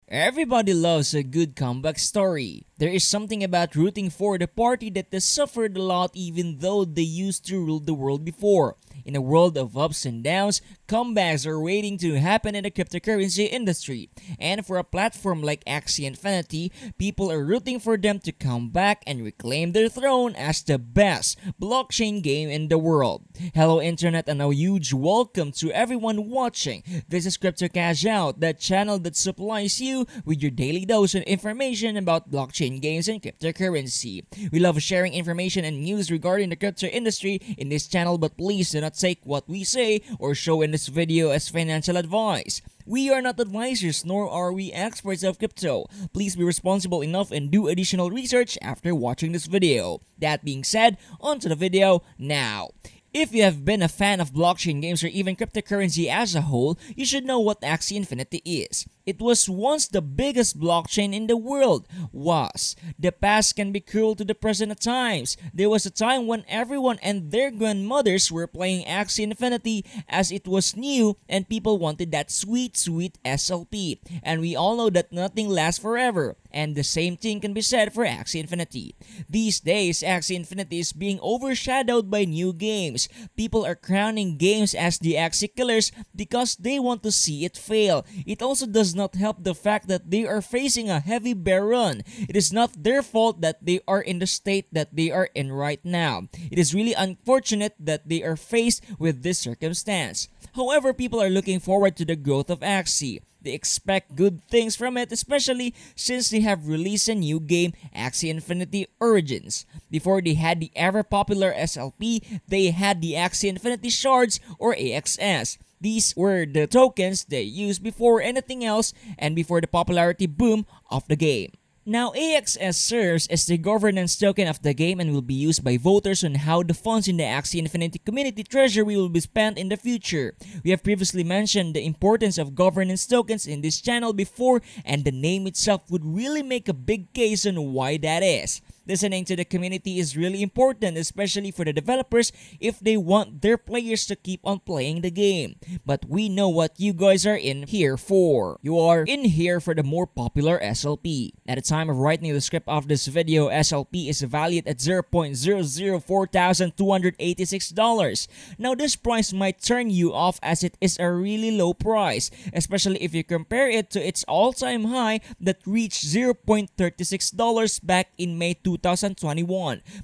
Everybody loves a good comeback story. There is something about rooting for the party that has suffered a lot even though they used to rule the world before. In a world of ups and downs, comebacks are waiting to happen in the cryptocurrency industry. And for a platform like Axie Infinity, people are rooting for them to come back and reclaim their throne as the best blockchain game in the world. Hello Internet and a huge welcome to everyone watching. This is Crypto Cash Out, the channel that supplies you with your daily dose of information about blockchain games and cryptocurrency. We love sharing information and news regarding the crypto industry in this channel, but please do not take what we say or show in this video as financial advice. We are not advisors nor are we experts of crypto. Please be responsible enough and do additional research after watching this video. That being said, on to the video now. If you have been a fan of blockchain games or even cryptocurrency as a whole, you should know what Axie Infinity is. It was once the biggest blockchain in the world. The past can be cruel to the present at times. There was a time when everyone and their grandmothers were playing Axie Infinity as it was new and people wanted that sweet SLP. And we all know that nothing lasts forever. And the same thing can be said for Axie Infinity. These days, Axie Infinity is being overshadowed by new games. People are crowning games as the Axie killers because they want to see it fail. It also does not help the fact that they are facing a heavy bear run. It is not their fault that they are in the state that they are in right now. It is really unfortunate that they are faced with this circumstance. However, people are looking forward to the growth of Axie. They expect good things from it, especially since they have released a new game, Axie Infinity Origins. Before they had the ever-popular SLP, they had the Axie Infinity Shards or AXS. These were the tokens they used before anything else and before the popularity boom of the game. Now, AXS serves as the governance token of the game and will be used by voters on how the funds in the Axie Infinity community treasury will be spent in the future. We have previously mentioned the importance of governance tokens in this channel before, and the name itself would really make a big case on why that is. Listening to the community is really important, especially for the developers if they want their players to keep on playing the game. But we know what you guys are in here for. You are in here for the more popular SLP. At the time of writing the script of this video, SLP is valued at $0.004286. Now this price might turn you off as it is a really low price, especially if you compare it to its all-time high that reached $0.36 back in May 2021.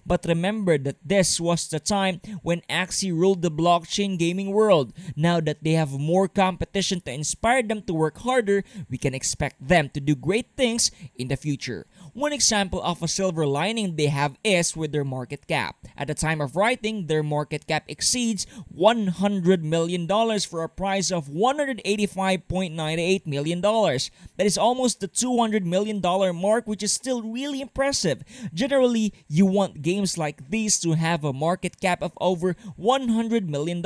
But remember that this was the time when Axie ruled the blockchain gaming world. Now that they have more competition to inspire them to work harder, we can expect them to do great things in the future. One example of a silver lining they have is with their market cap. At the time of writing, their market cap exceeds $100 million for a price of $185.98 million. That is almost the $200 million mark, which is still really impressive. Generally, you want games like these to have a market cap of over $100 million.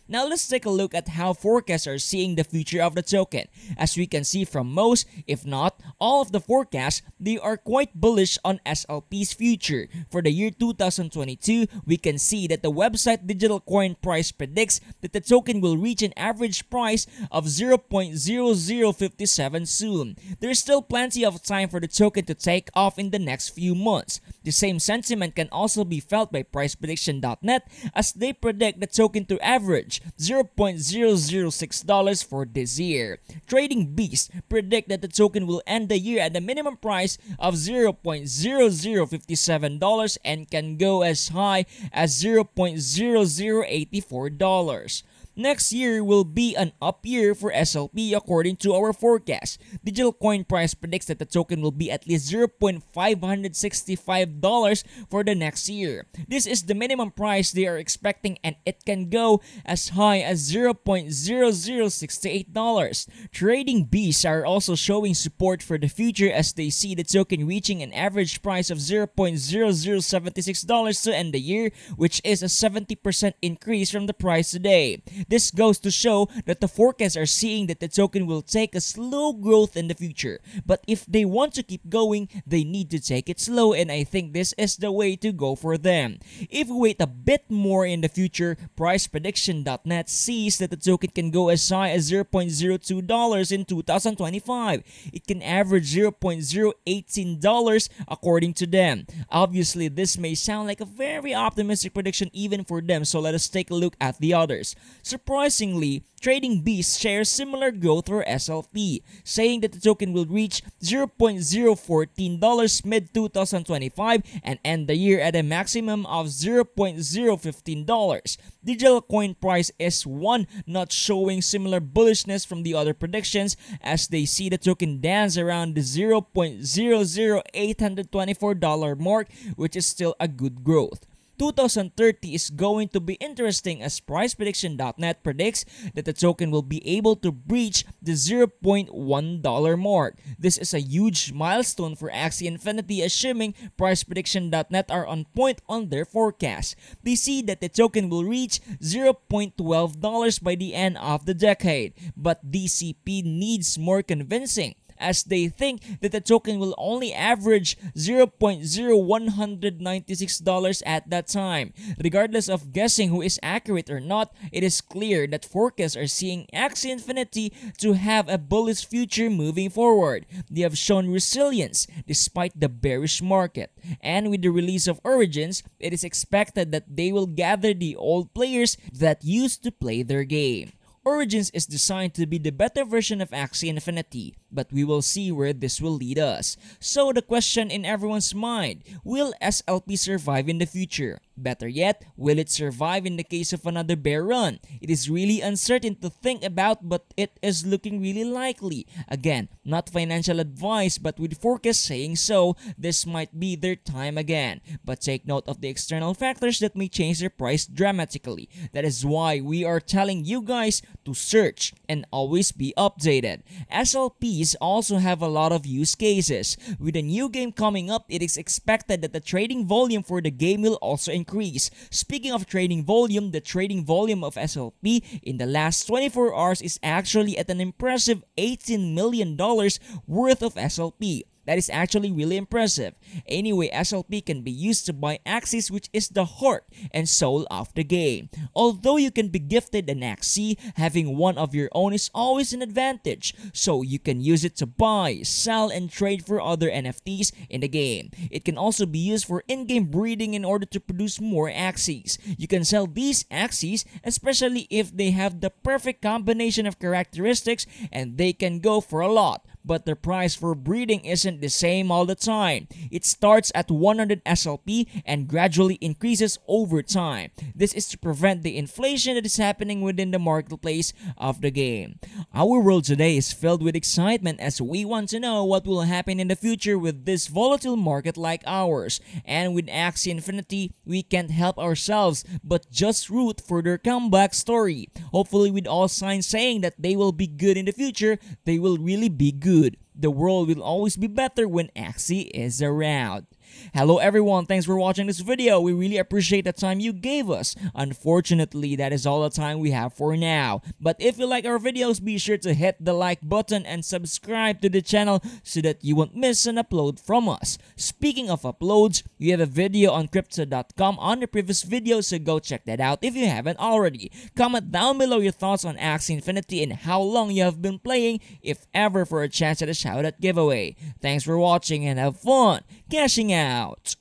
Now let's take a look at how forecasts are seeing the future of the token. As we can see from most, if not all of the forecasts, they are quite bullish on SLP's future. For the year 2022, we can see that the website Digital Coin Price predicts that the token will reach an average price of 0.0057 soon. There's still plenty of time for the token to take off in the next few months. The same sentiment can also be felt by PricePrediction.net as they predict the token to average $0.006 for this year. Trading Beast predict that the token will end the year at a minimum price of $0.0057 and can go as high as $0.0084. Next year will be an up year for SLP according to our forecast. Digital Coin Price predicts that the token will be at least $0.565 for the next year. This is the minimum price they are expecting and it can go as high as $0.0068. Trading Beasts are also showing support for the future as they see the token reaching an average price of $0.0076 to end the year, which is a 70% increase from the price today. This goes to show that the forecasts are seeing that the token will take a slow growth in the future. But if they want to keep going, they need to take it slow, and I think this is the way to go for them. If we wait a bit more in the future, priceprediction.net sees that the token can go as high as $0.02 in 2025. It can average $0.018 according to them. Obviously, this may sound like a very optimistic prediction even for them, so let us take a look at the others. Surprisingly, Trading Beast shares similar growth for SLP, saying that the token will reach $0.014 mid-2025 and end the year at a maximum of $0.015. Digital coin price is one not showing similar bullishness from the other predictions, as they see the token dance around the $0.00824 mark, which is still a good growth. 2030 is going to be interesting, as priceprediction.net predicts that the token will be able to breach the $0.1 mark. This is a huge milestone for Axie Infinity, assuming priceprediction.net are on point on their forecast. They see that the token will reach $0.12 by the end of the decade, but DCP needs more convincing, as they think that the token will only average $0.0196 at that time. Regardless of guessing who is accurate or not, it is clear that forecasts are seeing Axie Infinity to have a bullish future moving forward. They have shown resilience despite the bearish market, and with the release of Origins, it is expected that they will gather the old players that used to play their game. Origins is designed to be the better version of Axie Infinity, but we will see where this will lead us. So the question in everyone's mind, will SLP survive in the future? Better yet, will it survive in the case of another bear run? It is really uncertain to think about, but it is looking really likely. Again, not financial advice, but with forecasts saying so, this might be their time again. But take note of the external factors that may change their price dramatically. That is why we are telling you guys to search and always be updated. SLPs also have a lot of use cases. With a new game coming up, it is expected that the trading volume for the game will also increase. Speaking of trading volume, the trading volume of SLP in the last 24 hours is actually at an impressive $18 million worth of SLP. That is actually really impressive. Anyway, SLP can be used to buy Axies, which is the heart and soul of the game. Although you can be gifted an Axie, having one of your own is always an advantage. So you can use it to buy, sell, and trade for other NFTs in the game. It can also be used for in-game breeding in order to produce more Axies. You can sell these Axies, especially if they have the perfect combination of characteristics, and they can go for a lot. But the price for breeding isn't the same all the time. It starts at 100 SLP and gradually increases over time. This is to prevent the inflation that is happening within the marketplace of the game. Our world today is filled with excitement, as we want to know what will happen in the future with this volatile market like ours. And with Axie Infinity, we can't help ourselves but just root for their comeback story. Hopefully, with all signs saying that they will be good in the future, they will really be good. The world will always be better when Axie is around. Hello everyone, thanks for watching this video. We really appreciate the time you gave us. Unfortunately, that is all the time we have for now. But if you like our videos, be sure to hit the like button and subscribe to the channel so that you won't miss an upload from us. Speaking of uploads, we have a video on crypto.com on the previous video, so go check that out if you haven't already. Comment down below your thoughts on Axie Infinity and how long you have been playing, if ever, for a chance at a shoutout giveaway. Thanks for watching and have fun cashing out.